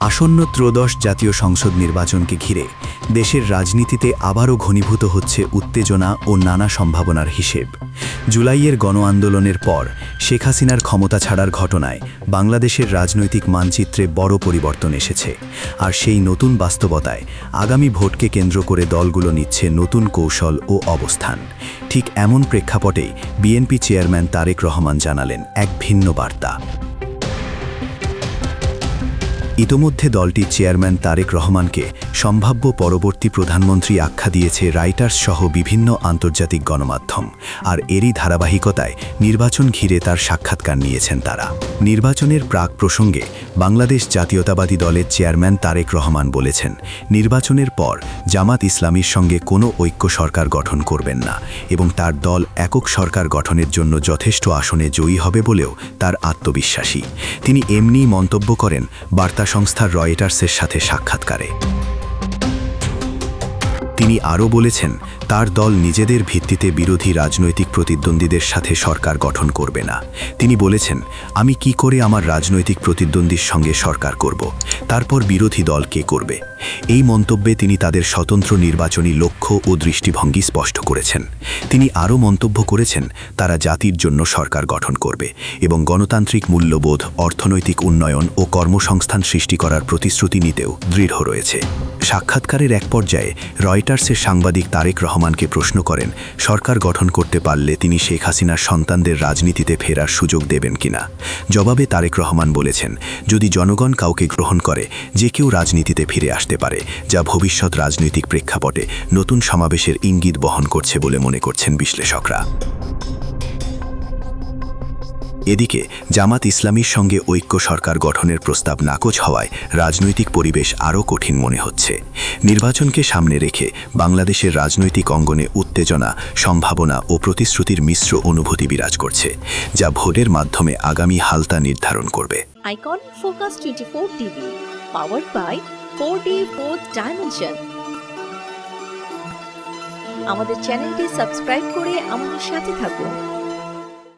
আসন্ন ত্রয়োদশ জাতীয় সংসদ নির্বাচনকে ঘিরে দেশের রাজনীতিতে আবারও ঘনীভূত হচ্ছে উত্তেজনা ও নানা সম্ভাবনার হিসেব। জুলাইয়ের গণ আন্দোলনের পর শেখ হাসিনার ক্ষমতা ছাড়ার ঘটনায় বাংলাদেশের রাজনৈতিক মানচিত্রে বড় পরিবর্তন এসেছে। আর সেই নতুন বাস্তবতায় আগামী ভোটকে কেন্দ্র করে দলগুলো নিচ্ছে নতুন কৌশল ও অবস্থান। ঠিক এমন প্রেক্ষাপটেই বিএনপি চেয়ারম্যান তারেক রহমান জানালেন এক ভিন্ন বার্তা। ইতোমধ্যে দলটির চেয়ারম্যান তারেক রহমানকে সম্ভাব্য পরবর্তী প্রধানমন্ত্রী আখ্যা দিয়েছে রাইটার্স সহ বিভিন্ন আন্তর্জাতিক গণমাধ্যম। আর এরই ধারাবাহিকতায় নির্বাচন ঘিরে তার সাক্ষাৎকার নিয়েছেন তারা। নির্বাচনের প্রাক প্রসঙ্গে বাংলাদেশ জাতীয়তাবাদী দলের চেয়ারম্যান তারেক রহমান বলেছেন, নির্বাচনের পর জামাত ইসলামীর সঙ্গে কোনো ঐক্য সরকার গঠন করবেন না এবং তার দল একক সরকার গঠনের জন্য যথেষ্ট আসনে জয়ী হবে বলেও তার আত্মবিশ্বাসী। তিনি এমনিই মন্তব্য করেন বার্তা সংস্থা রয়টার্সের সাথে সাক্ষাৎকারে। তিনি আরও বলেছেন, তার দল নিজেদের ভিত্তিতে বিরোধী রাজনৈতিক প্রতিদ্বন্দ্বীদের সাথে সরকার গঠন করবে না। তিনি বলেছেন, আমি কি করে আমার রাজনৈতিক প্রতিদ্বন্দ্বীর সঙ্গে সরকার করব, তারপর বিরোধী দল কে করবে। এই মন্তব্যে তিনি তাদের স্বতন্ত্র নির্বাচনী লক্ষ্য ও দৃষ্টিভঙ্গি স্পষ্ট করেছেন। তিনি আরও মন্তব্য করেছেন, তারা জাতির জন্য সরকার গঠন করবে এবং গণতান্ত্রিক মূল্যবোধ, অর্থনৈতিক উন্নয়ন ও কর্মসংস্থান সৃষ্টি করার প্রতিশ্রুতি নিতেও দৃঢ় রয়েছে। সাক্ষাৎকারের এক পর্যায়ে রয়টার্সের সাংবাদিক তারেক রহমানকে প্রশ্ন করেন, সরকার গঠন করতে পারলে তিনি শেখ হাসিনার সন্তানদের রাজনীতিতে ফেরার সুযোগ দেবেন কিনা। জবাবে তারেক রহমান বলেছেন, যদি জনগণ কাউকে গ্রহণ করে, যে কেউ রাজনীতিতে ফিরে আসতে পারে, যা ভবিষ্যৎ রাজনৈতিক প্রেক্ষাপটে নতুন সমাবেশের ইঙ্গিত বহন করছে বলে মনে করছেন বিশ্লেষকরা। এদিকে জামাত ইসলামীর সঙ্গে ঐক্য সরকার গঠনের প্রস্তাব নাকচ হওয়ায় রাজনৈতিক পরিবেশ আরও কঠিন মনে হচ্ছে। নির্বাচনকে সামনে রেখে বাংলাদেশের রাজনৈতিক অঙ্গনে উত্তেজনা, সম্ভাবনা ও প্রতিশ্রুতির মিশ্র অনুভূতি বিরাজ করছে, যা ভোটের মাধ্যমে আগামী হালতা নির্ধারণ করবে। Icon focus 24 TV powered by 4D Fourth Dimension। আমাদের চ্যানেলটি সাবস্ক্রাইব করে আমাদের সাথে থাকুন।